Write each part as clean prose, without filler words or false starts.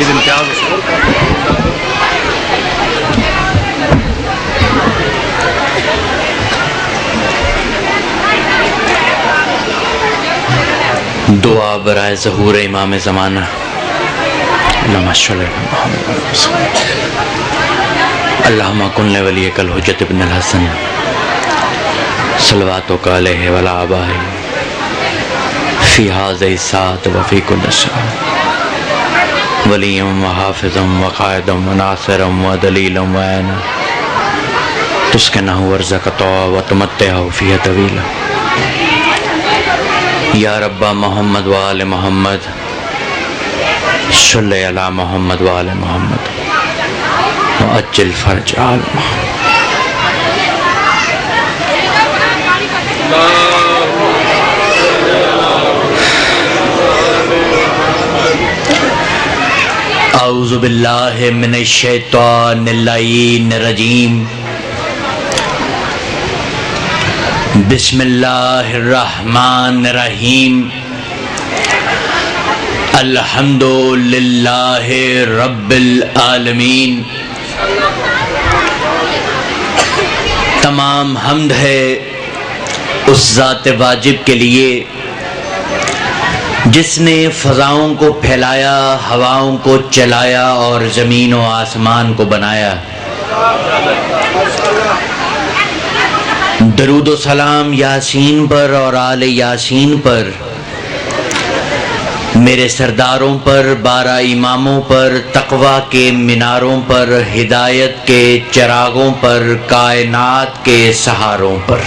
سید امتیاز حسین. دعا برائے ظہور امام زمانہ. اللہم صلی اللہم کن لولیک الحجت ابن الحسن صلواتک علیہ وعلی آبائہ فی ھذہ الساعۃ وفی کل ساعۃ ولی و حافظ و قائد و ناصر و دلیل و عین تسکنہ ورزقہ و تمتعہ فیہ طویلا. یا رب محمد و آل محمد صلی علی محمد و آل محمد وعجل فرج آل محمد. اعوذ باللہ من الشیطان اللعین الرجیم. بسم اللہ الرحمن الرحیم. الحمد للہ رب العالمین. تمام حمد ہے اس ذات واجب کے لیے جس نے فضاؤں کو پھیلایا، ہواؤں کو چلایا اور زمین و آسمان کو بنایا. درود و سلام یاسین پر اور آل یاسین پر، میرے سرداروں پر، 12 اماموں پر، تقویٰ کے میناروں پر، ہدایت کے چراغوں پر، کائنات کے سہاروں پر.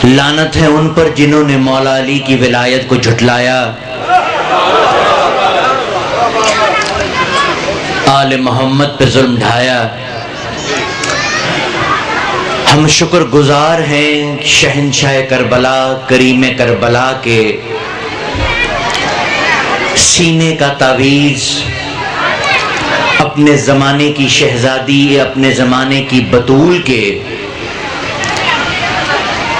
لعنت ہے ان پر جنہوں نے مولا علی کی ولایت کو جھٹلایا، آل محمد پہ ظلم ڈھایا. ہم شکر گزار ہیں شہنشاہ کربلا، کریم کربلا کے سینے کا تعویذ، اپنے زمانے کی شہزادی، اپنے زمانے کی بطول کے،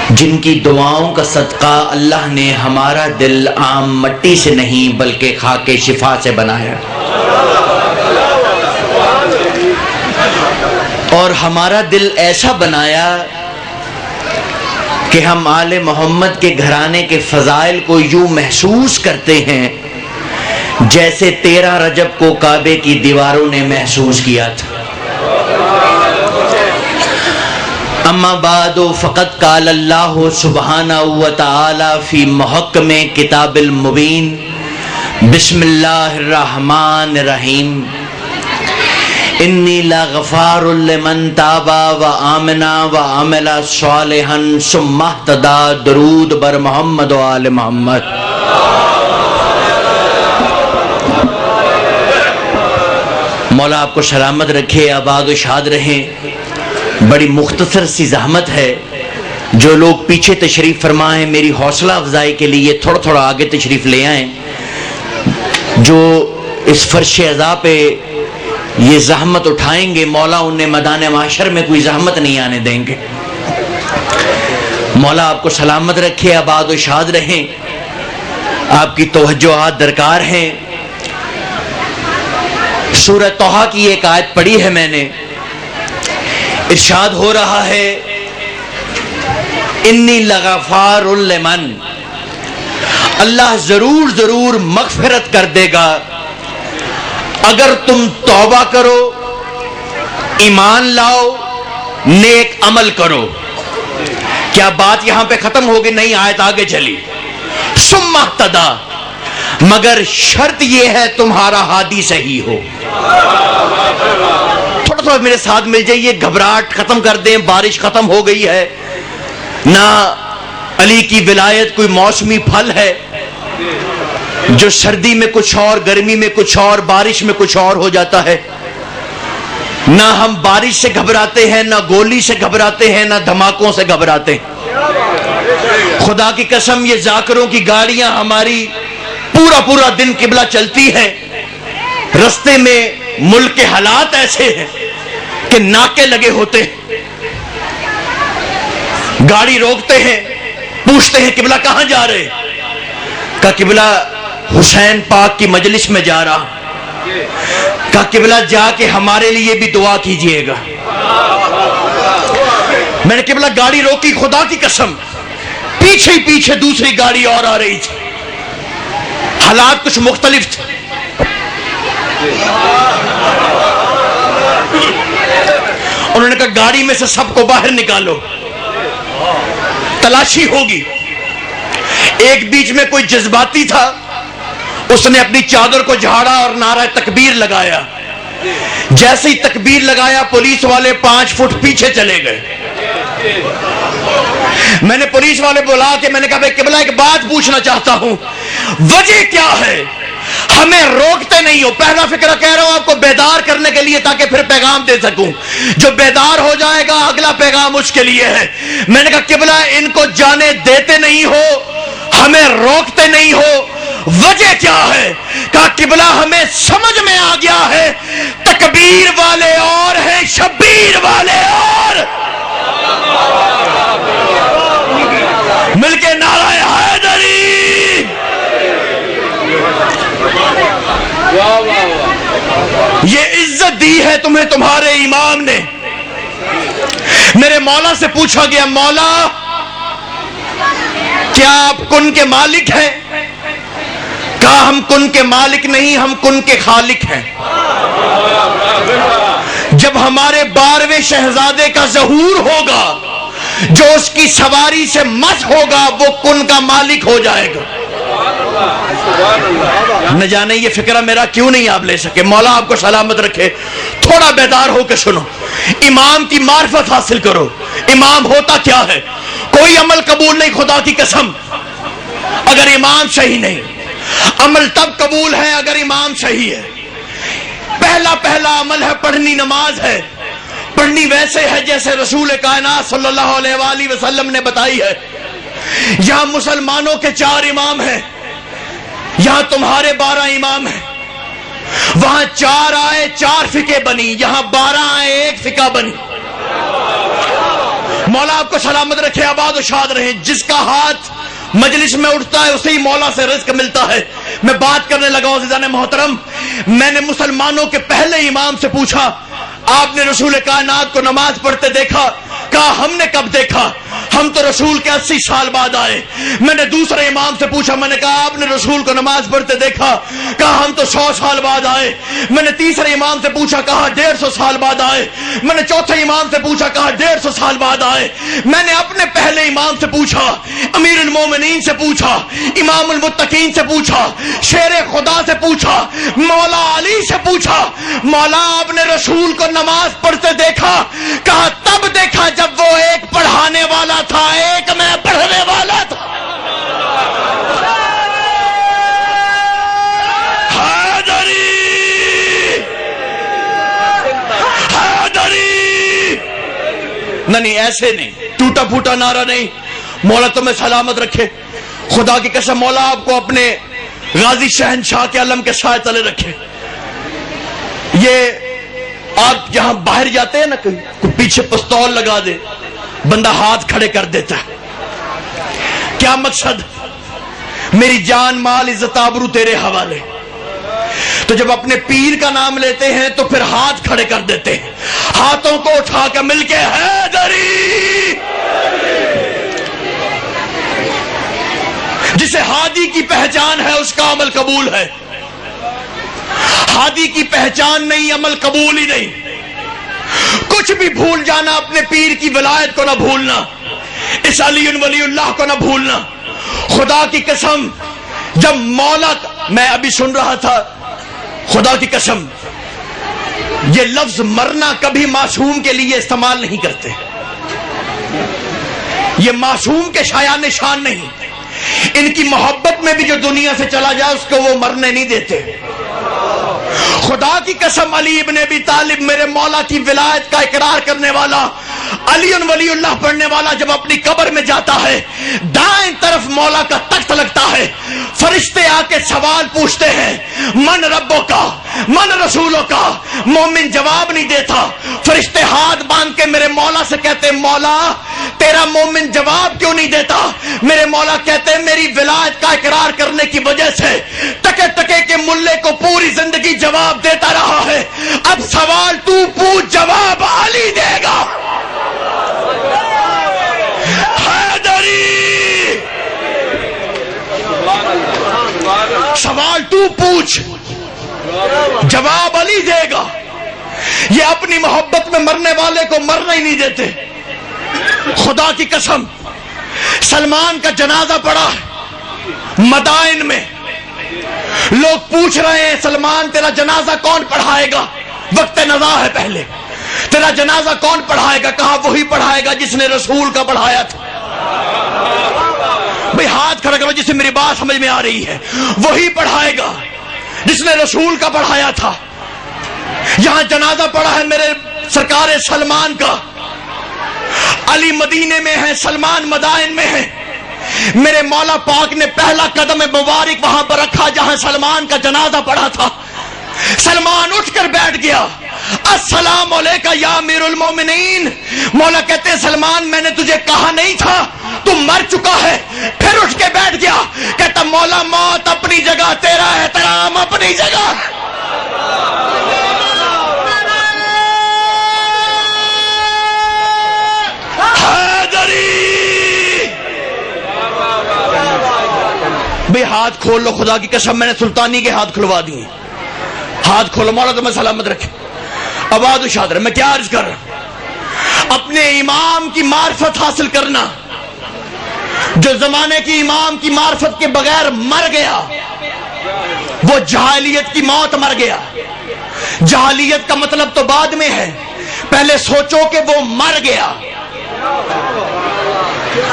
جن کی دعاؤں کا صدقہ اللہ نے ہمارا دل عام مٹی سے نہیں بلکہ خاک شفا سے بنایا. اور ہمارا دل ایسا بنایا کہ ہم آل محمد کے گھرانے کے فضائل کو یوں محسوس کرتے ہیں جیسے 13 رجب کو کعبے کی دیواروں نے محسوس کیا تھا. اما بعد فقط قال اللہ سبحانہ وتعالی فی محکم کتاب المبین. بسم اللہ الرحمن الرحیم. انی لغفار لمن تاب و آمنا و عمل صالحا ثم اہتدی. درود بر محمد و آل محمد. مولا آپ کو سلامت رکھے، آباد و شاد رہیں. بڑی مختصر سی زحمت ہے، جو لوگ پیچھے تشریف فرمائیں میری حوصلہ افزائی کے لیے تھوڑا تھوڑا آگے تشریف لے آئیں. جو اس فرش عزا پہ یہ زحمت اٹھائیں گے مولا انہیں میدان محشر میں کوئی زحمت نہیں آنے دیں گے. مولا آپ کو سلامت رکھے، آباد و شاد رہیں. آپ کی توجہات درکار ہیں. سورہ طہ کی ایک آیت پڑھی ہے میں نے، ارشاد ہو رہا ہے انی لغفار لمن. اللہ ضرور ضرور مغفرت کر دے گا اگر تم توبہ کرو، ایمان لاؤ، نیک عمل کرو. کیا بات یہاں پہ ختم ہوگی؟ نہیں، آیت آگے چلی. ثم اہتدی، مگر شرط یہ ہے تمہارا ہادی صحیح ہو. تھوڑا تھوڑا میرے ساتھ مل جائیے، گھبراہٹ ختم کر دیں. بارش ختم ہو گئی ہے، نہ علی کی ولایت کوئی موسمی پھل ہے جو سردی میں کچھ اور، گرمی میں کچھ اور، بارش میں کچھ اور ہو جاتا ہے. نہ ہم بارش سے گھبراتے ہیں، نہ گولی سے گھبراتے ہیں، نہ دھماکوں سے گھبراتے ہیں. خدا کی قسم یہ ذاکروں کی گاڑیاں ہماری پورا پورا دن قبلہ چلتی ہیں. رستے میں ملک کے حالات ایسے ہیں کہ ناکے لگے ہوتے ہیں. گاڑی روکتے ہیں، پوچھتے ہیں قبلہ کہاں جا رہے؟ کہا قبلہ حسین پاک کی مجلس میں جا رہا. کہا قبلہ جا کے ہمارے لیے بھی دعا کیجئے گا. میں نے قبلہ گاڑی روکی, خدا کی قسم پیچھے ہی پیچھے دوسری گاڑی اور آ رہی تھی, حالات کچھ مختلف تھے. انہوں نے کہا گاڑی میں سے سب کو باہر نکالو, تلاشی ہوگی. ایک بیچ میں کوئی جذباتی تھا, اس نے اپنی چادر کو جھاڑا اور نعرہ تکبیر لگایا. جیسے ہی تکبیر لگایا پولیس والے 5 فٹ پیچھے چلے گئے. میں نے پولیس والے بلا کے میں نے کہا بھائی قبلہ ایک بات پوچھنا چاہتا ہوں, وجہ کیا ہے, ہمیں روکتے نہیں ہو؟ پہلا فکرہ کہہ رہا ہوں آپ کو بیدار کرنے کے لیے تاکہ پھر پیغام دے سکوں. جو بیدار ہو جائے گا اگلا پیغام اس کے لیے ہے. میں نے کہا قبلہ ان کو جانے دیتے نہیں ہو, ہمیں روکتے نہیں ہو, وجہ کیا ہے؟ کہا قبلہ ہمیں سمجھ میں آ گیا ہے, تکبیر والے اور ہیں, شبیر والے اور. مل کے نعرہ حیدری. یہ عزت دی ہے تمہیں تمہارے امام نے. میرے مولا سے پوچھا گیا, مولا کیا آپ کن کے مالک ہیں؟ کہا ہم کن کے مالک نہیں, ہم کن کے خالق ہیں. جب ہمارے 12ویں شہزادے کا ظہور ہوگا, جو اس کی سواری سے مس ہوگا وہ کن کا مالک ہو جائے گا. نہ جانے یہ فکرہ میرا کیوں نہیں آپ لے سکے. مولا آپ کو سلامت رکھے. تھوڑا بیدار ہو کے سنو, امام کی معرفت حاصل کرو. امام ہوتا کیا ہے؟ کوئی عمل قبول نہیں, خدا کی قسم, اگر امام صحیح نہیں. عمل تب قبول ہے اگر امام صحیح ہے. پہلا عمل ہے پڑھنی نماز ہے. پڑھنی ویسے ہے جیسے رسول کائنات صلی اللہ علیہ وآلہ وسلم نے بتائی ہے. یہاں مسلمانوں کے 4 امام ہیں, یہاں تمہارے 12 امام ہیں. وہاں 4 آئے 4 فقہ بنی, یہاں 12 آئے 1 فقہ بنی. مولا آپ کو سلامت رکھے, آباد و شاد رہیں. جس کا ہاتھ مجلس میں اٹھتا ہے اسے ہی مولا سے رزق ملتا ہے. میں بات کرنے لگا ہوں عزیزان محترم. میں نے مسلمانوں کے پہلے امام سے پوچھا, آپ نے رسول کائنات کو نماز پڑھتے دیکھا؟ کہا ہم نے کب دیکھا, ہم تو رسول کے 80 سال بعد آئے. میں نے دوسرے امام سے پوچھا, میں نے کہا آپ نے رسول کو نماز پڑھتے دیکھا؟ کہا ہم تو 100 سال بعد آئے. میں نے تیسرے امام سے پوچھا, کہا 150 سال بعد آئے. میں نے چوتھے امام سے پوچھا, کہا 150 سال بعد آئے. میں نے اپنے پہلے امام سے پوچھا, امیر المومنین سے پوچھا, امام المتقین سے پوچھا, شیر خدا سے پوچھا, مولا علی سے پوچھا, مولا آپ نے رسول کو نماز پڑھتے دیکھا؟ کہا تب دیکھا جب وہ ایک پڑھانے والا تھا, ایک میں پڑھنے والا تھا. حیدری حیدری. نہیں ایسے نہیں, ٹوٹا پھوٹا نعرہ نہیں. مولا تمہیں سلامت رکھے. خدا کی قسم مولا آپ کو اپنے غازی شہنشاہ کے علم کے سائے تلے رکھے. یہ آپ جہاں باہر جاتے ہیں نا, کوئی پیچھے پستول لگا دے, بندہ ہاتھ کھڑے کر دیتا ہے. کیا مقصد؟ میری جان مال عزت آبرو تیرے حوالے. تو جب اپنے پیر کا نام لیتے ہیں تو پھر ہاتھ کھڑے کر دیتے ہیں. ہاتھوں کو اٹھا کے مل کے حیدری. جسے ہادی کی پہچان ہے اس کا عمل قبول ہے. ہادی کی پہچان نہیں, عمل قبول ہی نہیں. کچھ بھی بھول جانا, اپنے پیر کی ولایت کو نہ بھولنا, اس علی ولی اللہ کو نہ بھولنا. خدا کی قسم جب مولا, میں ابھی سن رہا تھا, خدا کی قسم یہ لفظ مرنا کبھی معصوم کے لیے استعمال نہیں کرتے. یہ معصوم کے شایان نشان نہیں. ان کی محبت میں بھی جو دنیا سے چلا جائے اس کو وہ مرنے نہیں دیتے. خدا کی قسم علی ابن ابی طالب, میرے مولا کی ولایت کا اقرار کرنے والا, علی ولی اللہ پڑھنے والا, جب اپنی قبر میں جاتا ہے دائیں طرف مولا کا تخت لگتا ہے. فرشتے آ کے سوال پوچھتے ہیں, من ربوں کا, من رسولوں کا. مومن جواب نہیں دیتا. فرشتے ہاتھ باندھ کے میرے مولا سے کہتے, مولا تیرا مومن جواب کیوں نہیں دیتا؟ میرے مولا کہتے میری ولایت کا اقرار کرنے کی سوال تو پوچھ، جواب علی دے گا۔ یہ اپنی محبت میں مرنے والے کو مرنا ہی نہیں دیتے۔ خدا کی قسم، سلمان کا جنازہ پڑا ہے مدائن میں، لوگ پوچھ رہے ہیں سلمان تیرا جنازہ کون پڑھائے گا؟ وقت نزا ہے، پہلے تیرا جنازہ کون پڑھائے گا؟ کہا وہی پڑھائے گا جس نے رسول کا پڑھایا تھا۔ بھئی ہاتھ کھڑا کرو جسے میری بات سمجھ میں آ رہی ہے۔ وہی پڑھائے گا جس نے رسول کا پڑھایا تھا۔ یہاں جنازہ پڑا ہے میرے سرکار سلمان کا، علی مدینے میں ہے، سلمان مدائن میں ہے۔ میرے مولا پاک نے پہلا قدم مبارک وہاں پر رکھا جہاں سلمان کا جنازہ پڑا تھا۔ سلمان اٹھ کر بیٹھ گیا، السلام علیکہ یا امیر المومنین۔ مولا کہتے ہیں سلمان میں نے تجھے کہا نہیں تھا تم مر چکا ہے؟ پھر اٹھ کے بیٹھ گیا، کہتا مولا موت اپنی جگہ، تیرا احترام اپنی جگہ۔ بھئی ہاتھ کھول لو، خدا کی قسم میں نے سلطانی کے ہاتھ کھلوا دیے۔ ہاتھ کھولو، مولا تمہیں سلامت رکھے۔ آباد و شاد رہے۔ میں کیا عرض کر رہا ہوں؟ اپنے امام کی معرفت حاصل کرنا۔ جو زمانے کی امام کی معرفت کے بغیر مر گیا وہ جہالیت کی موت مر گیا۔ جہالیت کا مطلب تو بعد میں ہے، پہلے سوچو کہ وہ مر گیا۔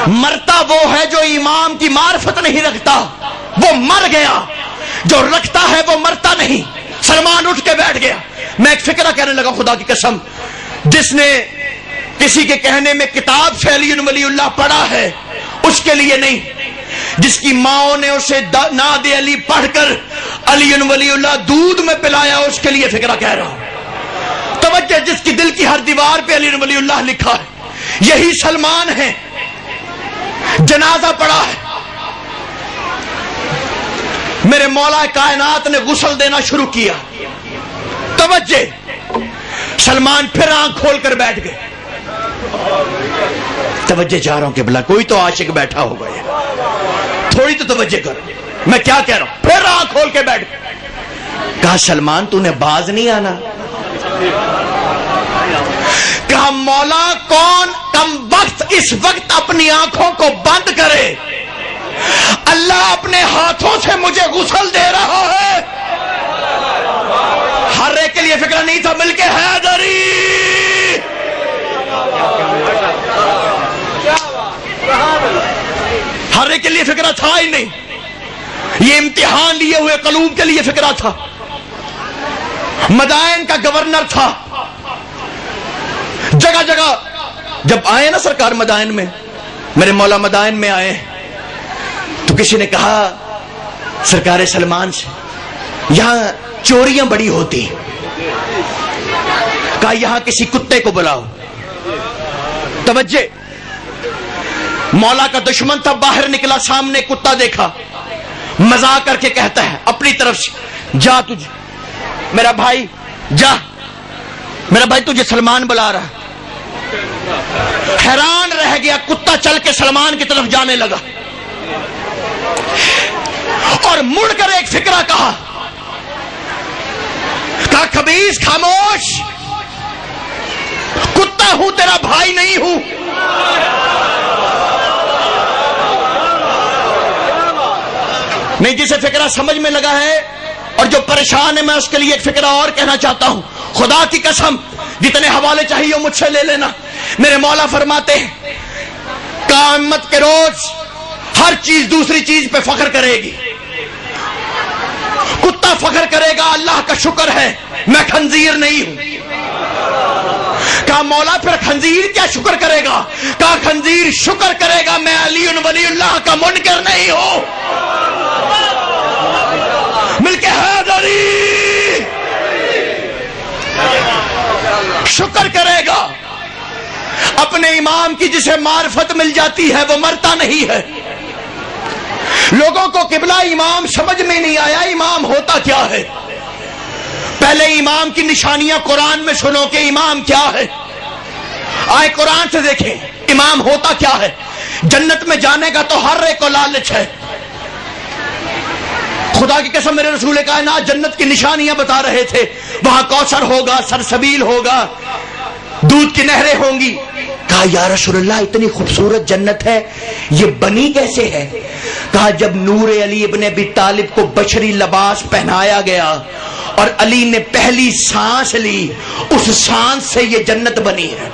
مرتا وہ ہے جو امام کی معرفت نہیں رکھتا، وہ مر گیا۔ جو رکھتا ہے وہ مرتا نہیں۔ سلمان اٹھ کے بیٹھ گیا۔ میں ایک فکرہ کہنے لگا، خدا کی قسم، جس نے کسی کے کہنے میں کتاب سے علی ولی اللہ پڑھا ہے اس کے لیے نہیں، جس کی ماں نے اسے ناد علی پڑھ کر علی ولی اللہ دودھ میں پلایا اس کے لیے فکرہ کہہ رہا ہوں۔ توجہ، جس کی دل کی ہر دیوار پہ علی ولی اللہ لکھا ہے یہی سلمان ہے۔ جنازہ پڑا ہے، میرے مولا کائنات نے غسل دینا شروع کیا۔ توجہ، سلمان پھر آنکھ کھول کر بیٹھ گئے۔ توجہ چاہ رہا ہوں کہ بلا کوئی تو عاشق بیٹھا ہوگا، یہ تھوڑی تو توجہ کرو، میں کیا کہہ رہا ہوں۔ پھر آنکھ کھول کے بیٹھ گئے۔ کہا سلمان تو نے باز نہیں آنا؟ کہا مولا کون کم وقت اس وقت اپنی آنکھوں کو بند کرے؟ اللہ اپنے ہاتھوں سے مجھے غسل دے رہا ہے۔ ہر ایک کے لیے فکرہ نہیں تھا، مل کے حیدری۔ ہر ایک کے لیے فکرہ تھا ہی نہیں، یہ امتحان لیے ہوئے قلوب کے لیے فکرہ تھا۔ مدائن کا گورنر تھا، جگہ جگہ جب آئے نا سرکار مدائن میں، میرے مولا مدائن میں آئے تو کسی نے کہا سرکار سلمان سے یہاں چوریاں بڑی ہوتی، کہا یہاں کسی کتے کو بلاؤ۔ توجہ، مولا کا دشمن تھا، باہر نکلا، سامنے کتا دیکھا، مذاق کر کے کہتا ہے اپنی طرف سے جا تجھے، میرا بھائی جا، میرا بھائی تجھے سلمان بلا رہا۔ حیران رہ گیا، کتا چل کے سلمان کی طرف جانے لگا اور مڑ کر ایک فکرہ کہا خبیث خاموش، کتا ہوں تیرا بھائی نہیں ہوں۔ نہیں، جسے فکرہ سمجھ میں لگا ہے اور جو پریشان ہے میں اس کے لیے ایک فکرہ اور کہنا چاہتا ہوں۔ خدا کی قسم جتنے حوالے چاہیے مجھ سے لے لینا۔ میرے مولا فرماتے ہیں قیامت کے روز ہر چیز دوسری چیز پہ فخر کرے گی۔ کتا فخر کرے گا اللہ کا شکر ہے میں خنزیر نہیں ہوں۔ کہا مولا پھر خنزیر کیا شکر کرے گا؟ کہا خنزیر شکر کرے گا میں علی ولی اللہ کا منکر نہیں ہوں۔ مل کے حیدری شکر کرے گا۔ اپنے امام کی جسے معرفت مل جاتی ہے وہ مرتا نہیں ہے۔ لوگوں کو قبلہ امام سمجھ میں نہیں آیا امام ہوتا کیا ہے۔ پہلے امام کی نشانیاں قرآن میں سنو کہ امام کیا ہے، آئے قرآن سے دیکھیں امام ہوتا کیا ہے۔ جنت میں جانے کا تو ہر ایک کو لالچ ہے، خدا کی قسم میرے رسول کائنات جنت کی نشانیاں بتا رہے تھے. وہاں کوثر ہوگا, سرسبیل ہوگا, دودھ کی نہریں ہوں گی. کہا یا رسول اللہ اتنی خوبصورت جنت ہے, یہ بنی کیسے ہے؟ کہا جب نور علی ابن ابی طالب کو بشری لباس پہنایا گیا اور علی نے پہلی سانس لی, اس سانس سے یہ جنت بنی ہے.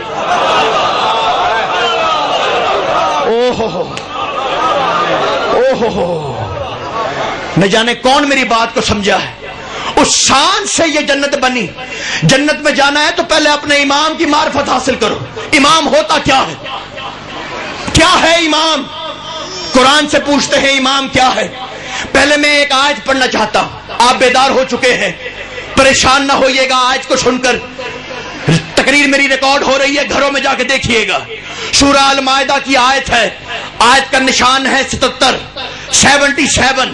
نہ جانے کون میری بات کو سمجھا ہے. اس سانس سے یہ جنت بنی. جنت میں جانا ہے تو پہلے اپنے امام کی معرفت حاصل کرو. امام ہوتا کیا ہے؟ کیا ہے امام؟ قرآن سے پوچھتے ہیں امام کیا ہے. پہلے میں ایک آیت پڑھنا چاہتا ہوں. آپ بیدار ہو چکے ہیں, پریشان نہ ہوئیے گا آیت کو سن کر. تقریر میری ریکارڈ ہو رہی ہے, گھروں میں جا کے دیکھیے گا. سورہ المائدہ کی آیت ہے, آیت کا نشان ہے 77.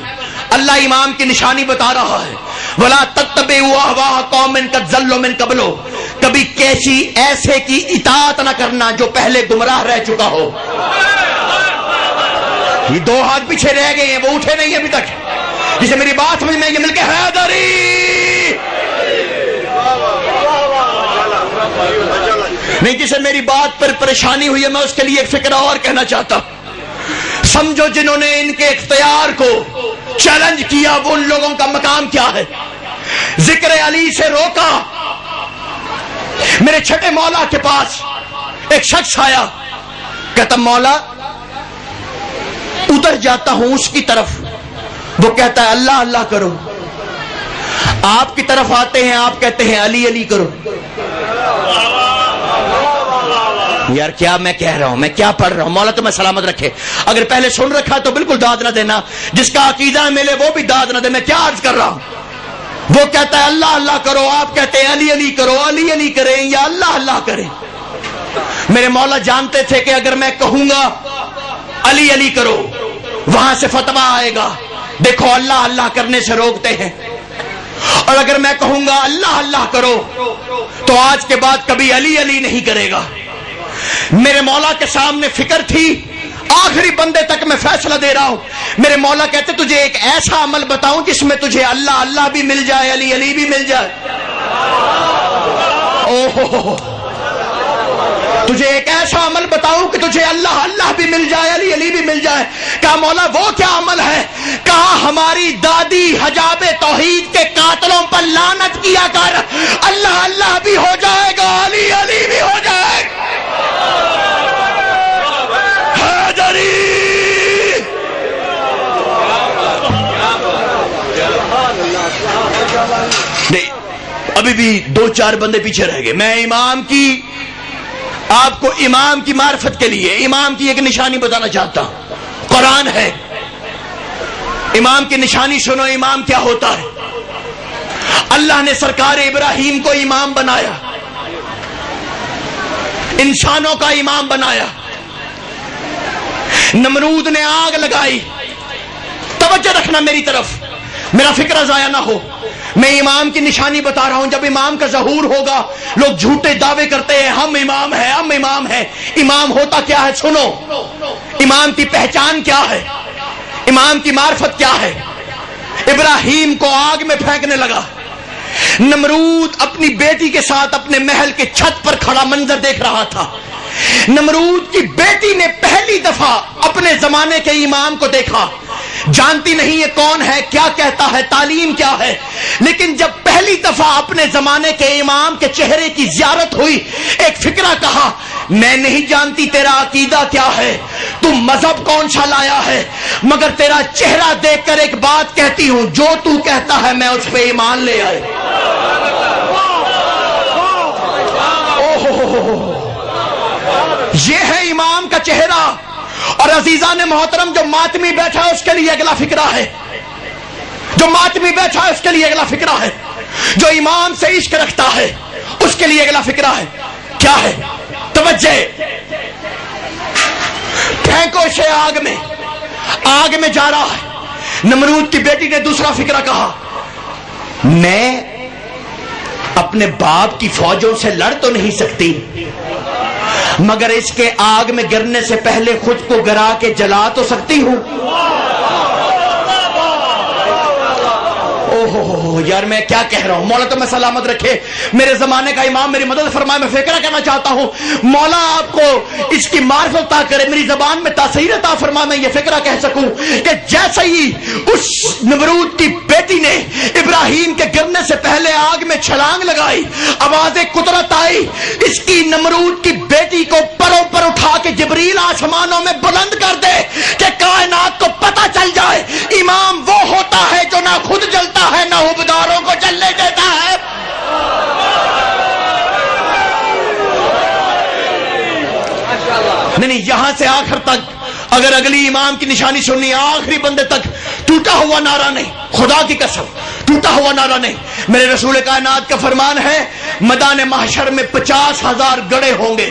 اللہ امام کی نشانی بتا رہا ہے. وَلَا تَتَّبِعُوا أَهْوَاءَ قَوْمٍ قَدْ ضَلُّوا مِن قَبْلُ. کبھی کیسی ایسے کی اطاعت نہ کرنا جو پہلے گمراہ رہ چکا ہو. یہ دو ہاتھ پیچھے رہ گئے ہیں, وہ اٹھے نہیں ابھی تک. جسے میری بات سمجھ میں, یہ مل کے حیدری. نہیں, جسے میری بات پر پریشانی ہوئی ہے میں اس کے لیے ایک فکرہ اور کہنا چاہتا ہوں. سمجھو جنہوں نے ان کے اختیار کو چیلنج کیا وہ ان لوگوں کا مقام کیا ہے. ذکر علی سے روکا. میرے چھٹے مولا کے پاس ایک شخص آیا, کہتا مولا ادھر جاتا ہوں اس کی طرف. وہ کہتا ہے اللہ اللہ کرو. آپ کی طرف آتے ہیں, آپ کہتے ہیں علی علی کرو. یار کیا میں کہہ رہا ہوں, میں کیا پڑھ رہا ہوں. مولا تمہیں سلامت رکھے. اگر پہلے سن رکھا تو بالکل داد نہ دینا, جس کا عقیدہ ملے وہ بھی داد نہ دے. میں کیا عرض کر رہا ہوں. وہ کہتا ہے اللہ اللہ کرو, آپ کہتے ہیں علی علی کرو. علی علی کریں یا اللہ اللہ کریں. میرے مولا جانتے تھے کہ اگر میں کہوں گا علی علی کرو وہاں سے فتویٰ آئے گا, دیکھو اللہ اللہ کرنے سے روکتے ہیں. اور اگر میں کہوں گا اللہ اللہ کرو تو آج کے بعد کبھی علی علی نہیں کرے گا. میرے مولا کے سامنے فکر تھی, آخری بندے تک میں فیصلہ دے رہا ہوں. میرے مولا کہتے تجھے ایک ایسا عمل بتاؤں جس میں تجھے اللہ اللہ بھی مل جائے, علی علی بھی مل جائے. اوہ, تجھے ایک ایسا عمل بتاؤں کہ تجھے اللہ اللہ بھی مل جائے, علی علی بھی مل جائے. کہا مولا وہ کیا عمل ہے؟ کہا ہماری دادی حجاب توحید کے قاتلوں پر لعنت کیا کر, اللہ اللہ بھی ہو جائے گا, علی علی بھی ہو جائے گا. نہیں, ابھی بھی 2-4 بندے پیچھے رہ گئے. میں امام کی, آپ کو امام کی معرفت کے لیے امام کی ایک نشانی بتانا چاہتا ہوں. قرآن ہے. امام کی نشانی سنو, امام کیا ہوتا ہے. اللہ نے سرکار ابراہیم کو امام بنایا, انسانوں کا امام بنایا. نمرود نے آگ لگائی. توجہ رکھنا میری طرف, میرا فکرہ ضائع نہ ہو. میں امام کی نشانی بتا رہا ہوں. جب امام کا ظہور ہوگا لوگ جھوٹے دعوے کرتے ہیں ہم امام ہیں, ہم امام ہیں. امام ہوتا کیا ہے سنو. امام کی پہچان کیا ہے, امام کی معرفت کیا ہے. ابراہیم کو آگ میں پھینکنے لگا. نمرود اپنی بیٹی کے ساتھ اپنے محل کے چھت پر کھڑا منظر دیکھ رہا تھا. نمرود کی بیٹی نے پہلی دفعہ اپنے زمانے کے امام کو دیکھا. جانتی نہیں یہ کون ہے, کیا کہتا ہے, تعلیم کیا ہے, لیکن جب پہلی دفعہ اپنے زمانے کے امام کے چہرے کی زیارت ہوئی ایک فکرہ کہا, میں نہیں جانتی تیرا عقیدہ کیا ہے, تو مذہب کون سا لایا ہے, مگر تیرا چہرہ دیکھ کر ایک بات کہتی ہوں, جو تو کہتا ہے میں اس پہ ایمان لے آئے. یہ ہے امام کا چہرہ. اور عزیزان محترم, جو ماتمی بیٹھا ہے اس کے لیے اگلا فکرہ ہے, جو ماتمی بیٹھا ہے اس کے لیے اگلا فکرہ ہے, جو امام سے عشق رکھتا ہے اس کے لیے اگلا فکرہ ہے. کیا ہے؟ توجہ, پھینکو اسے آگ میں. آگ میں جا رہا ہے. نمرود کی بیٹی نے دوسرا فکرہ کہا, میں اپنے باپ کی فوجوں سے لڑ تو نہیں سکتی, مگر اس کے آگ میں گرنے سے پہلے خود کو گرا کے جلا تو سکتی ہوں. ہو یار میں کیا کہہ رہا ہوں. مولا تو میں سلامت رکھے میرے زمانے کا امام میری مدد فرمائے. میں فکرہ کہنا چاہتا ہوں مولا آپ کو اس کی معرفت عطا کرے, میری زبان میں تاثیر عطا فرمائے, میں یہ فکرہ کہہ سکوں کہ جیسے ہی اس نمرود کی بیٹی نے ابراہیم کے گرنے سے پہلے آگ میں چھلانگ لگائی, آواز قدرت آئی, اس کی نمرود کی بیٹی کو پروں پر اٹھا کے جبریل آسمانوں میں بلند کر دے کہ کائنات کو پتہ چل جائے امام وہ ہوتا ہے جو نہ خود جلتا ہے نہ عہدیداروں کو جلنے دیتا ہے. نہیں یہاں سے آخر تک اگر اگلی امام کی نشانی سننی آخری بندے تک ٹوٹا ہوا نعرہ نہیں, خدا کی قسم ٹوٹا ہوا نعرہ نہیں. میرے رسول کائنات کا فرمان ہے میدان محشر میں 50,000 گڑھے ہوں گے,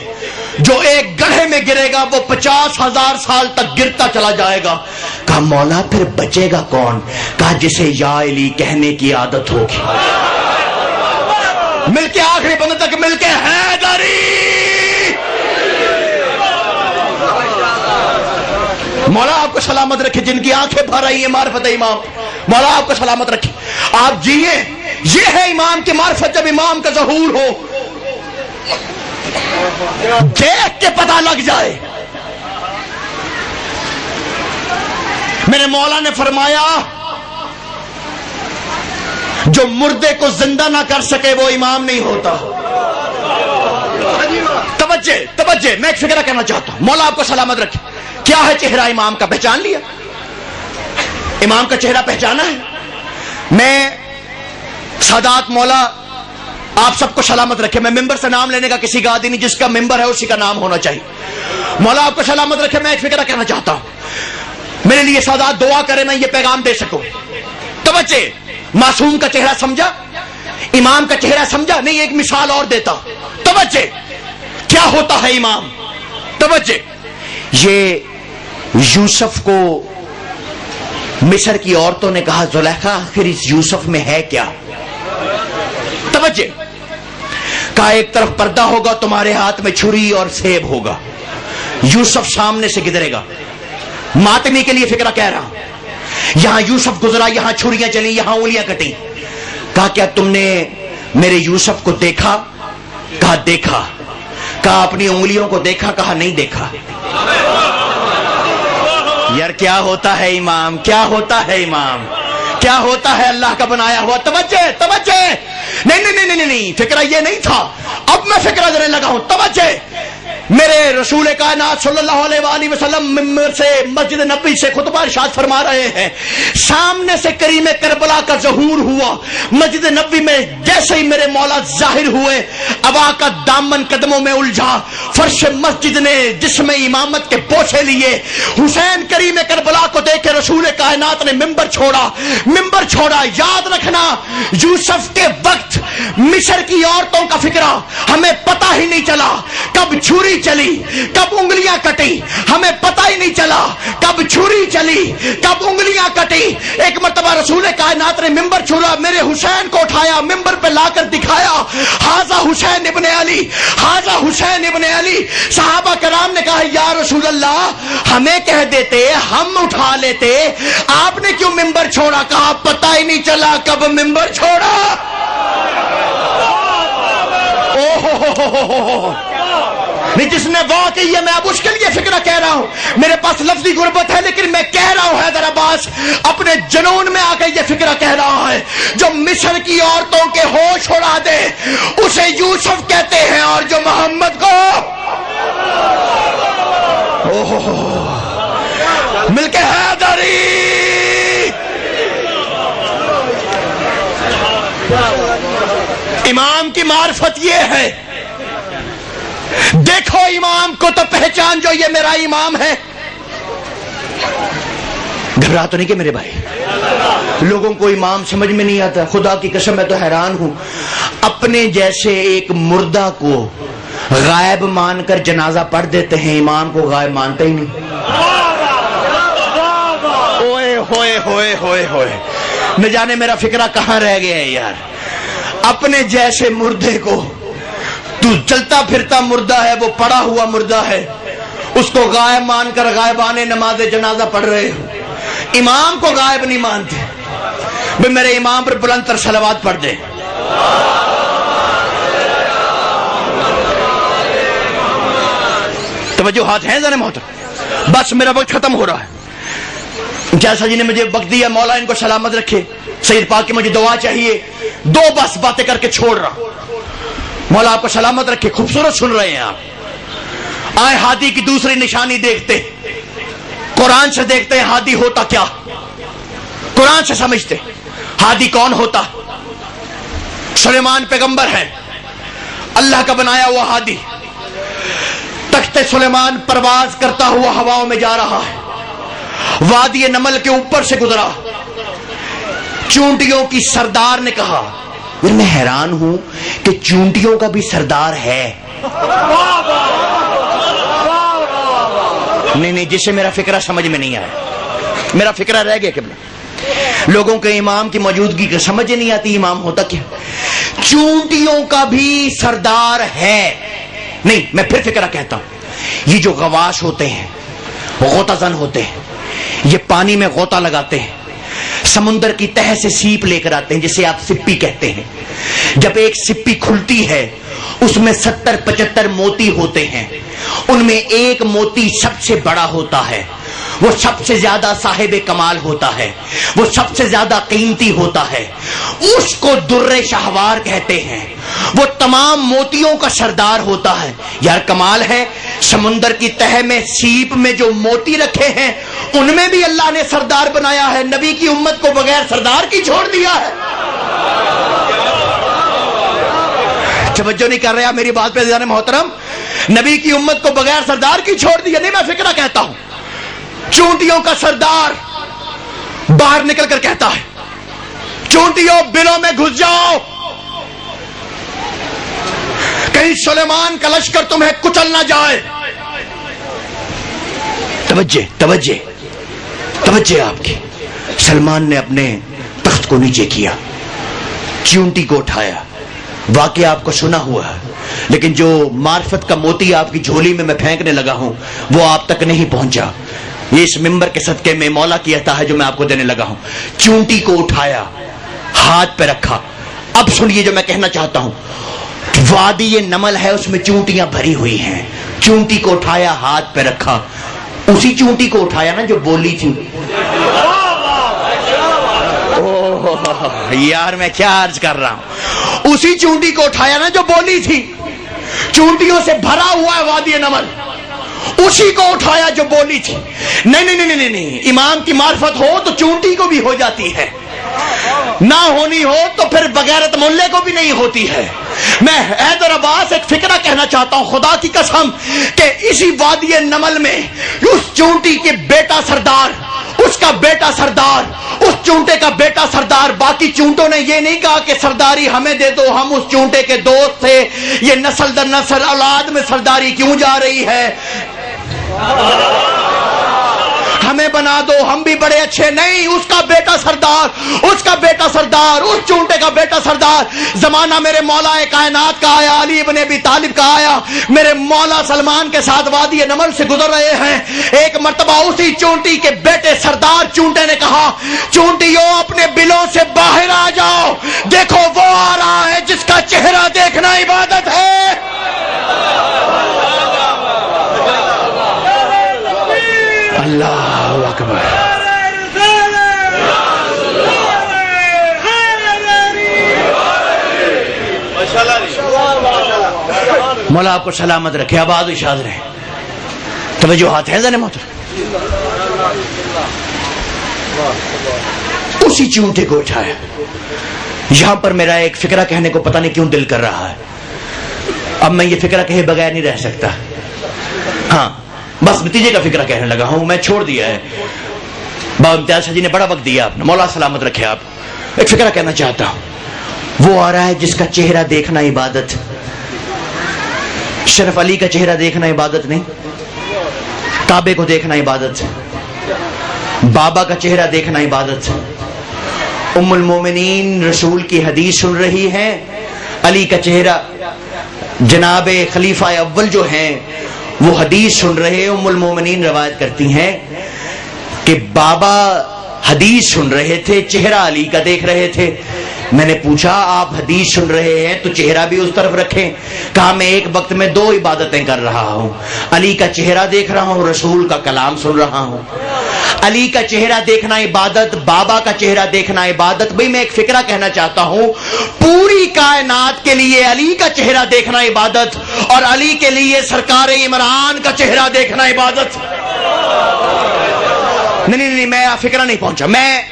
جو ایک گڑھے میں گرے گا وہ 50,000 سال تک گرتا چلا جائے گا. کہا مولا پھر بچے گا کون؟ کہا جسے یا علی کہنے کی عادت ہوگی. مل کے آخری بندے تک مل کے حیدری. مولا آپ کو سلامت رکھے جن کی آنکھیں بھر رہی ہیں معرفت امام, مولا آپ کو سلامت رکھے. آپ جیے, یہ ہے امام کی معرفت جب امام کا ظہور ہو, دیکھ کے پتہ لگ جائے. میرے مولا نے فرمایا جو مردے کو زندہ نہ کر سکے وہ امام نہیں ہوتا. توجہ میں ایک فکرہ کہنا چاہتا ہوں, مولا آپ کو سلامت رکھے. کیا ہے چہرہ امام کا؟ پہچان لیا؟ امام کا چہرہ پہچانا ہے؟ میں سادات مولا آپ سب کو سلامت رکھے. میں ممبر سے نام لینے کا کسی کا عادی نہیں, جس کا ممبر ہے اسی کا نام ہونا چاہیے. مولا آپ کو سلامت رکھے. میں ایک فکرہ کہنا چاہتا ہوں, میرے لیے سادات دعا کرے میں یہ پیغام دے سکوں. توجہ, معصوم کا چہرہ سمجھا, امام کا چہرہ سمجھا؟ نہیں ایک مثال اور دیتا. توجہ, کیا ہوتا ہے امام؟ توجہ, یہ یوسف کو مصر کی عورتوں نے کہا زلیخا آخر اس یوسف میں ہے کیا؟ توجہ, کہا ایک طرف پردہ ہوگا تمہارے ہاتھ میں چھری اور سیب ہوگا, یوسف سامنے سے گزرے گا. ماتمی کے لیے فکرہ کہہ رہا ہوں. یہاں یوسف گزرا, یہاں چھریاں چلی, یہاں انگلیاں کٹی. کہا کیا تم نے میرے یوسف کو دیکھا؟ کہا دیکھا. کہا اپنی انگلیوں کو دیکھا؟ کہا نہیں دیکھا. یار کیا ہوتا ہے امام, کیا ہوتا ہے امام, کیا ہوتا ہے اللہ کا بنایا ہوا. توجہ نہیں, فکرہ یہ نہیں تھا, اب میں فکرہ دینے لگا ہوں. توجہ, میرے رسول کائنات صلی اللہ علیہ وآلہ وسلم ممبر سے مسجد نبوی سے خطبہ ارشاد فرما رہے ہیں. سامنے سے کریم کربلا کا ظہور ہوا مسجد نبوی میں. جیسے ہی میرے مولا ظاہر ہوئے ابا کا دامن قدموں میں الجھا, فرش مسجد نے جسم امامت کے بوسے لیے. حسین کریم کربلا کو دیکھ کے رسول کائنات نے ممبر چھوڑا. یاد رکھنا یوسف کے وقت مصر کی عورتوں کا فکرہ ہمیں پتہ ہی نہیں چلا کب چھری چلی کب انگلیاں کٹی, ہمیں پتہ ہی نہیں چلا کب چھری چلی کب انگلیاں کٹی. ایک مرتبہ رسول کائنات نے ممبر چھوڑا, میرے حسین کو اٹھایا, ممبر پہ لا کر دکھایا, ہاذا حسین ابن علی, ہاذا حسین ابن علی. صحابہ کرام نے کہا یا رسول اللہ ہمیں کہہ دیتے ہم اٹھا لیتے, آپ نے کیوں ممبر چھوڑا؟ کہا پتہ ہی نہیں چلا کب ممبر چھوڑا. نہیں جس نے واقعی ہے, میں اب اس کے لیے فکرہ کہہ رہا ہوں. میرے پاس لفظی غربت ہے لیکن میں کہہ رہا ہوں حیدر عباس اپنے جنون میں آ کے یہ فکرہ کہہ رہا ہے. جو مصر کی عورتوں کے ہوش اڑا دے اسے یوسف کہتے ہیں, اور جو محمد کو مل کے حیدری. امام کی معرفت یہ ہے, دیکھو امام کو تو پہچان جو یہ میرا امام ہے. گھبرا تو نہیں کہ میرے بھائی, لوگوں کو امام سمجھ میں نہیں آتا. خدا کی قسم میں تو حیران ہوں, اپنے جیسے ایک مردہ کو غائب مان کر جنازہ پڑھ دیتے ہیں, امام کو غائب مانتے ہی نہیں. اوئے ہوئے ہوئے ہوئے ہوئے, نہ جانے میرا فکرہ کہاں رہ گیا ہے یار. اپنے جیسے مردے کو, تو چلتا پھرتا مردہ ہے, وہ پڑا ہوا مردہ ہے, اس کو غائب مان کر غائبانے نماز جنازہ پڑھ رہے ہو. امام کو غائب نہیں مانتے. بھئی میرے امام پر بلند تر صلوات پڑھ دیں. توجہات ہیں ذرا محترم؟ بس میرا وقت ختم ہو رہا ہے. جیسا جی نے مجھے وقت دیا، مولا ان کو سلامت رکھے. سید پاک کی مجھے دعا چاہیے. 2 بس باتیں کر کے چھوڑ رہا ہوں. مولا آپ کو سلامت رکھے. خوبصورت سن رہے ہیں آپ. آئے ہادی کی دوسری نشانی دیکھتے، قرآن سے دیکھتے ہیں ہادی ہوتا کیا. قرآن سے سمجھتے ہادی کون ہوتا. سلیمان پیغمبر ہے، اللہ کا بنایا ہوا ہادی. تخت سلیمان پرواز کرتا ہوا ہواؤں میں جا رہا ہے. وادی نمل کے اوپر سے گزرا. چونٹیوں کی سردار نے کہا، میں حیران ہوں کہ چونٹیوں کا بھی سردار ہے. نہیں جسے میرا فکرہ سمجھ میں نہیں آیا. میرا فکرہ رہ گیا قبلہ. لوگوں کے امام کی موجودگی کا سمجھ نہیں آتی امام ہوتا کیا. چونٹیوں کا بھی سردار ہے. نہیں، میں پھر فکرہ کہتا ہوں. یہ جو غواش ہوتے ہیں، غوطہ زن ہوتے ہیں، یہ پانی میں غوطہ لگاتے ہیں، سمندر کی تہہ سے سیپ لے کر آتے ہیں جسے آپ سپی کہتے ہیں. جب ایک سپی کھلتی ہے اس میں 70-75 موتی ہوتے ہیں. ان میں ایک موتی سب سے بڑا ہوتا ہے، وہ سب سے زیادہ صاحب کمال ہوتا ہے، وہ سب سے زیادہ قیمتی ہوتا ہے. اس کو در شہوار کہتے ہیں. وہ تمام موتیوں کا سردار ہوتا ہے. یار کمال ہے، سمندر کی تہہ میں سیپ میں جو موتی رکھے ہیں ان میں بھی اللہ نے سردار بنایا ہے. نبی کی امت کو بغیر سردار کی چھوڑ دیا ہے. توجہ نہیں کر رہے آپ میری بات پہ عزیزان محترم. نبی کی امت کو بغیر سردار کی چھوڑ دیا. نہیں، میں فکرہ کہتا ہوں. چونٹیوں کا سردار باہر نکل کر کہتا ہے، چونٹیوں بلوں میں گھس جاؤ، کہیں سلیمان کا لشکر تمہیں کچل نہ جائے. توجہ آپ کی. سلمان نے اپنے تخت کو نیچے کیا، چونٹی کو اٹھایا. واقعہ آپ کو سنا ہوا ہے، لیکن جو معرفت کا موتی آپ کی جھولی میں پھینکنے لگا ہوں وہ آپ تک نہیں پہنچا. یہ اس ممبر کے صدقے میں مولا کی عطا ہے جو میں آپ کو دینے لگا ہوں. چونٹی کو اٹھایا، ہاتھ پہ رکھا. اب سنیے جو میں کہنا چاہتا ہوں. وادی یہ نمل ہے، اس میں چونٹیاں بھری ہوئی ہیں. چونٹی کو اٹھایا، ہاتھ پہ رکھا. اسی چونٹی کو اٹھایا نا جو بولی تھی. یار میں کیا عرض کر رہا ہوں. اسی چونٹی کو اٹھایا نا جو بولی تھی. چونٹیوں سے بھرا ہوا ہے وادی نمل، اسی کو اٹھایا جو بولی تھی. نہیں، امام کی معرفت ہو تو چونٹی کو بھی ہو جاتی ہے، نہ ہونی ہو تو پھر بغیرت ملے کو بھی نہیں ہوتی ہے. میں حیدر عباس ایک فکرہ کہنا چاہتا ہوں خدا کی قسم کہ اسی وادی نمل میں اس چونٹی کے بیٹا سردار، اس کا بیٹا سردار، اس چونٹے کا بیٹا سردار. باقی چونٹوں نے یہ نہیں کہا کہ سرداری ہمیں دے دو، ہم اس چونٹے کے دوست تھے، یہ نسل در نسل اولاد میں سرداری کیوں جا رہی ہے، ہمیں بنا دو، ہم بھی بڑے اچھے. نہیں، اس کا بیٹا سردار، اس کا بیٹا سردار، اس چونٹے کا بیٹا سردار. زمانہ میرے مولا کائنات کا آیا، علی ابن ابی طالب کا آیا. میرے مولا سلمان کے ساتھ وادی نمل سے گزر رہے ہیں. ایک مرتبہ اسی چونٹی کے بیٹے سردار چونٹے نے کہا، چونٹیوں اپنے بلوں سے باہر آ جاؤ، دیکھو وہ آ رہا ہے جس کا چہرہ دیکھنا عبادت ہے. اللہ اکبر. مولا آپ کو سلامت رکھے، آباد و شاد رہے. توجہات ہیں ذرا محترم. اسی چونٹے کو اٹھایا. یہاں پر میرا ایک فکرہ کہنے کو پتہ نہیں کیوں دل کر رہا ہے. اب میں یہ فکرہ کہے بغیر نہیں رہ سکتا. ہاں بس نتیجے کا فکرہ کہنے لگا ہوں، میں چھوڑ دیا ہے. بابا امتیاز شاہ جی نے بڑا وقت دیا آپ نے، مولا سلامت رکھے. آپ ایک فکرہ کہنا چاہتا ہوں. وہ آ رہا ہے جس کا چہرہ دیکھنا عبادت. شرف علی کا چہرہ دیکھنا عبادت نہیں، کعبے کو دیکھنا عبادت، بابا کا چہرہ دیکھنا عبادت. ام المومنین رسول کی حدیث سن رہی ہیں، علی کا چہرہ، جناب خلیفہ اول جو ہیں وہ حدیث سن رہے. ام المومنین روایت کرتی ہیں کہ بابا حدیث سن رہے تھے، چہرہ علی کا دیکھ رہے تھے. میں نے پوچھا آپ حدیث سن رہے ہیں تو چہرہ بھی اس طرف رکھیں. کہا میں ایک وقت میں 2 عبادتیں کر رہا ہوں، علی کا چہرہ دیکھ رہا ہوں، رسول کا کلام سن رہا ہوں. علی کا چہرہ دیکھنا عبادت، بابا کا چہرہ دیکھنا عبادت. بھئی میں ایک فکرہ کہنا چاہتا ہوں، پوری کائنات کے لیے علی کا چہرہ دیکھنا عبادت اور علی کے لیے سرکار عمران کا چہرہ دیکھنا عبادت. نہیں میں فکرہ نہیں پہنچا. میں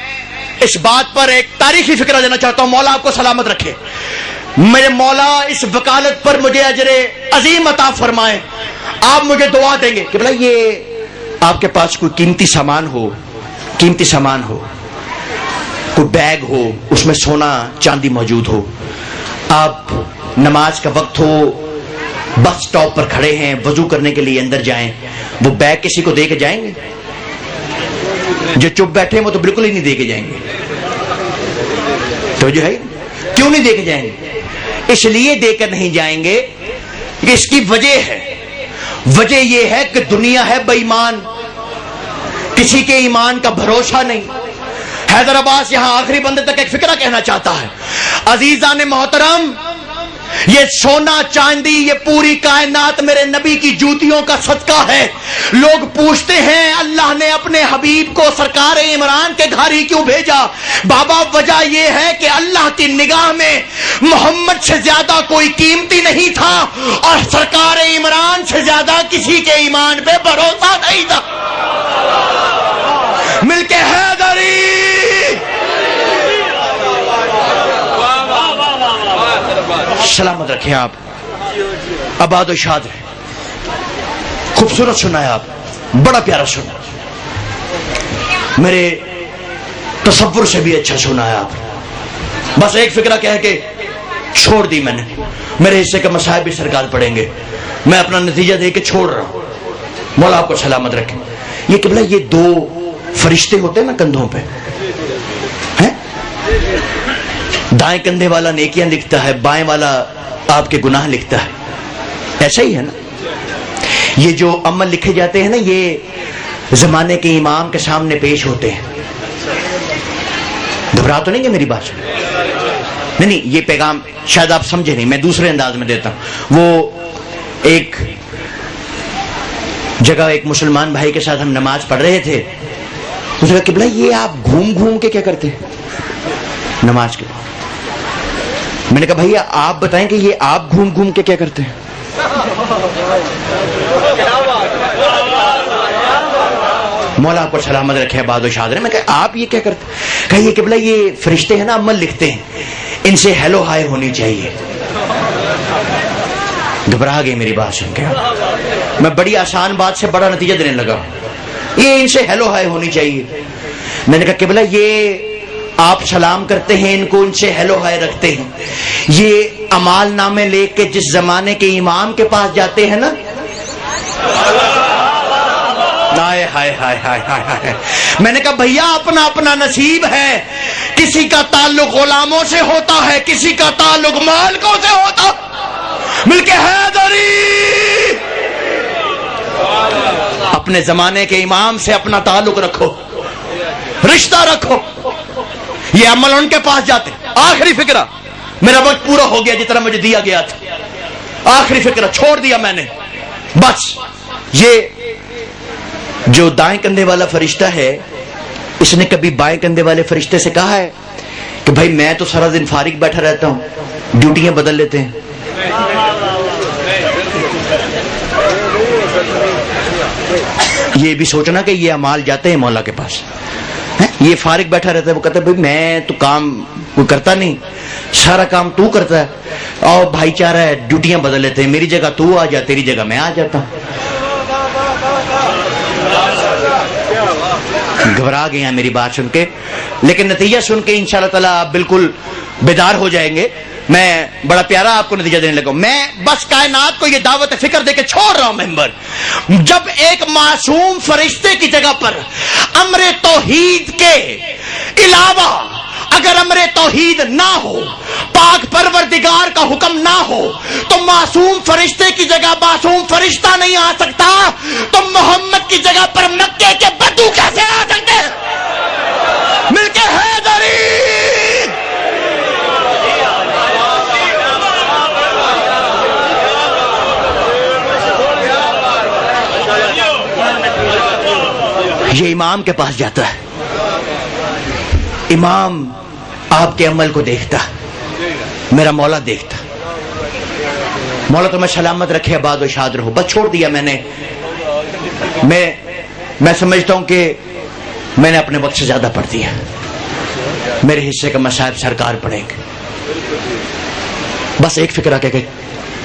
اس بات پر ایک تاریخی فکرہ دینا چاہتا ہوں. مولا آپ کو سلامت رکھے. میرے مولا اس وکالت پر مجھے اجر عظیم عطا فرمائے. آپ مجھے دعا دیں گے کہ بھلا یہ آپ کے پاس کوئی قیمتی سامان ہو، کوئی بیگ ہو، اس میں سونا چاندی موجود ہو، آپ نماز کا وقت ہو، بس سٹاپ پر کھڑے ہیں، وضو کرنے کے لیے اندر جائیں، وہ بیگ کسی کو دے کے جائیں گے؟ جو چپ بیٹھے ہیں وہ تو بالکل ہی نہیں دے کے جائیں گے. تو جو ہے کیوں نہیں دے کے جائیں گے؟ اس لیے دے کر نہیں جائیں گے کہ اس کی وجہ یہ ہے کہ دنیا ہے بے ایمان، کسی کے ایمان کا بھروسہ نہیں. حیدر عباس یہاں آخری بندے تک ایک فکرہ کہنا چاہتا ہے. عزیزان محترم، یہ سونا چاندی، یہ پوری کائنات میرے نبی کی جوتیوں کا صدقہ ہے. لوگ پوچھتے ہیں اللہ نے اپنے حبیب کو سرکار عمران کے گھر ہی کیوں بھیجا؟ بابا وجہ یہ ہے کہ اللہ کی نگاہ میں محمد سے زیادہ کوئی قیمتی نہیں تھا اور سرکار عمران سے زیادہ کسی کے ایمان پہ بھروسہ نہیں تھا. مل کے حیدری سلامت رکھیں. آپ آباد و شاد رہیں. خوبصورت سنا ہے آپ، بڑا پیارا سنا، میرے تصور سے بھی اچھا سنا ہے آپ. بس ایک فکرہ کہہ کے چھوڑ دی میں نے. میرے حصے کا مصائب بھی سرکار پڑھیں گے، میں اپنا نتیجہ دے کے چھوڑ رہا ہوں. مولا آپ کو سلامت رکھیں. یہ قبلہ یہ 2 فرشتے ہوتے ہیں نا کندھوں پہ، دائیں کندھے والا نیکیاں لکھتا ہے، بائیں والا آپ کے گناہ لکھتا ہے. ایسا ہی ہے نا. یہ جو عمل لکھے جاتے ہیں نا، یہ زمانے کے امام کے سامنے پیش ہوتے ہیں. گھبرا تو نہیں کہ میری بات نہیں، یہ پیغام شاید آپ سمجھے نہیں، میں دوسرے انداز میں دیتا ہوں. وہ ایک جگہ ایک مسلمان بھائی کے ساتھ ہم نماز پڑھ رہے تھے. اس نے کہا قبلہ یہ آپ گھوم کے کیا کرتے ہیں نماز کے؟ میں نے کہا بھیا آپ بتائیں کہ یہ آپ گھوم کے کیا کرتے ہیں؟ مولا آپ کو سلامت رکھے. باد و شاد رہے. میں کہا آپ یہ کیا کرتے ہیں؟ کہا یہ قبلہ یہ فرشتے ہیں نا، عمل لکھتے ہیں، ان سے ہیلو ہائے ہونی چاہیے. گھبرا گئی میری بات سن کے. میں بڑی آسان بات سے بڑا نتیجہ دینے لگا. یہ ان سے ہیلو ہائے ہونی چاہیے. میں نے کہا قبلہ یہ آپ سلام کرتے ہیں، ان کو ان سے ہیلو ہائے رکھتے ہیں، یہ اعمال نامے لے کے جس زمانے کے امام کے پاس جاتے ہیں نا، ہائے ہائے ہائے ہائے ہائے. میں نے کہا بھیا اپنا اپنا نصیب ہے. کسی کا تعلق غلاموں سے ہوتا ہے، کسی کا تعلق مالکوں سے ہوتا. مل کے حیدری اپنے زمانے کے امام سے اپنا تعلق رکھو، رشتہ رکھو. یہ عمل ان کے پاس جاتے. آخری فکرہ، میرا وقت پورا ہو گیا جتنا مجھے دیا گیا تھا. آخری فکرہ چھوڑ دیا میں نے. بس یہ جو دائیں کندھے والا فرشتہ ہے، اس نے کبھی بائیں کندھے والے فرشتے سے کہا ہے کہ بھائی میں تو سارا دن فارغ بیٹھا رہتا ہوں، ڈیوٹیاں بدل لیتے ہیں؟ یہ بھی سوچنا کہ یہ اعمال جاتے ہیں مولا کے پاس. یہ فارغ بیٹھا رہتا ہے، وہ کہتا ہے بھائی میں تو کام کوئی کرتا نہیں، سارا کام تو کرتا ہے، اور بھائی چارہ ہے، ڈیوٹیاں بدل لیتے ہیں، میری جگہ تو آ جا، تیری جگہ میں آ جاتا ہوں. گھبرا گئے ہیں میری بات سن کے، لیکن نتیجہ سن کے انشاءاللہ تعالی آپ بالکل بیدار ہو جائیں گے. میں بڑا پیارا آپ کو نتیجہ دینے لگا. میں بس کائنات کو یہ دعوت فکر دے کے چھوڑ رہا ہوں ممبر. جب ایک معصوم فرشتے کی جگہ پر امر توحید کے علاوہ اگر امر توحید نہ ہو، پاک پروردگار کا حکم نہ ہو، تو معصوم فرشتے کی جگہ معصوم فرشتہ نہیں آ سکتا. تو محمد کی جگہ پر مکے کے بدو کیسے آ سکتے ہیں؟ یہ امام کے پاس جاتا ہے. امام آپ کے عمل کو دیکھتا, میرا مولا دیکھتا. مولا تمہیں سلامت رکھے, آباد و شاد رہو. بس چھوڑ دیا میں نے. میں سمجھتا ہوں کہ میں نے اپنے وقت سے زیادہ پڑھ دیا, میرے حصے کا مصائب سرکار پڑھیں گے. بس ایک فکر کہ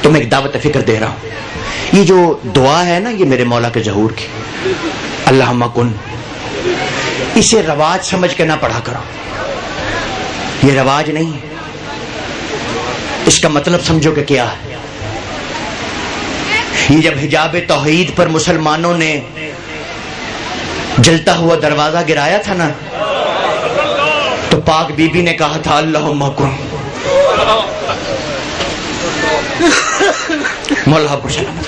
تمہیں ایک دعوت فکر دے رہا ہوں. یہ جو دعا ہے نا, یہ میرے مولا کے ظہور کی, اللہم کن, اسے رواج سمجھ کے نہ پڑھا کرو. یہ رواج نہیں ہے, اس کا مطلب سمجھو کہ کیا ہے. یہ جب حجاب توحید پر مسلمانوں نے جلتا ہوا دروازہ گرایا تھا نا, تو پاک بی بی نے کہا تھا اللہم کن. مولا کو سلامت.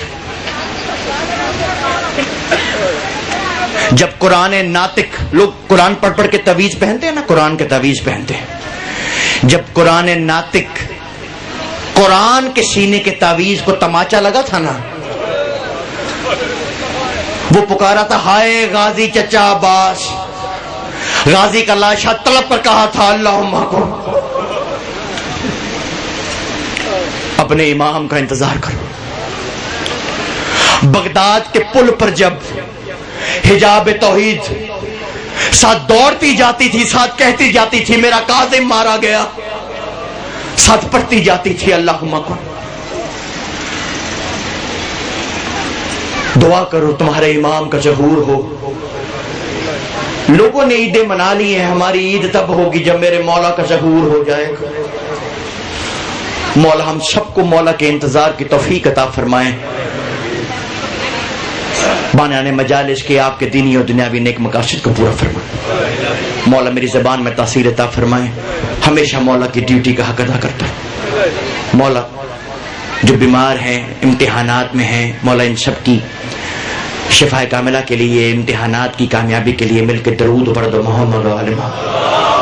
جب قرآن ناطق, لوگ قرآن پڑھ پڑھ کے تعویذ پہنتے ہیں نا, قرآن کے تعویذ پہنتے ہیں. جب قرآن ناطق قرآن کے سینے کے تعویذ کو تماچا لگا تھا نا, وہ پکارا تھا ہائے غازی چچا عباس. غازی کا لاشا طلب پر کہا تھا اللہم کن. اپنے امام کا انتظار کرو. بغداد کے پل پر جب حجاب توحید ساتھ دوڑتی جاتی تھی, ساتھ کہتی جاتی تھی میرا کاظم مارا گیا, ساتھ پڑھتی جاتی تھی اللہم کن. دعا کرو تمہارے امام کا ظہور ہو. لوگوں نے عیدیں منا لی ہیں, ہماری عید تب ہوگی جب میرے مولا کا ظہور ہو جائے گا. مولا ہم سب کو مولا کے انتظار کی توفیق عطا فرمائیں. بانیان مجالس کے آپ کے دینی اور دنیاوی نیک مقاصد کو پورا فرمائیں. مولا میری زبان میں تاثیر عطا فرمائیں. ہمیشہ مولا کی ڈیوٹی کا حق ادا کرتا ہے. مولا جو بیمار ہیں, امتحانات میں ہیں, مولا ان سب کی شفا کاملہ کے لیے, امتحانات کی کامیابی کے لیے مل کے درود پڑھ دو محمد و آل محمد.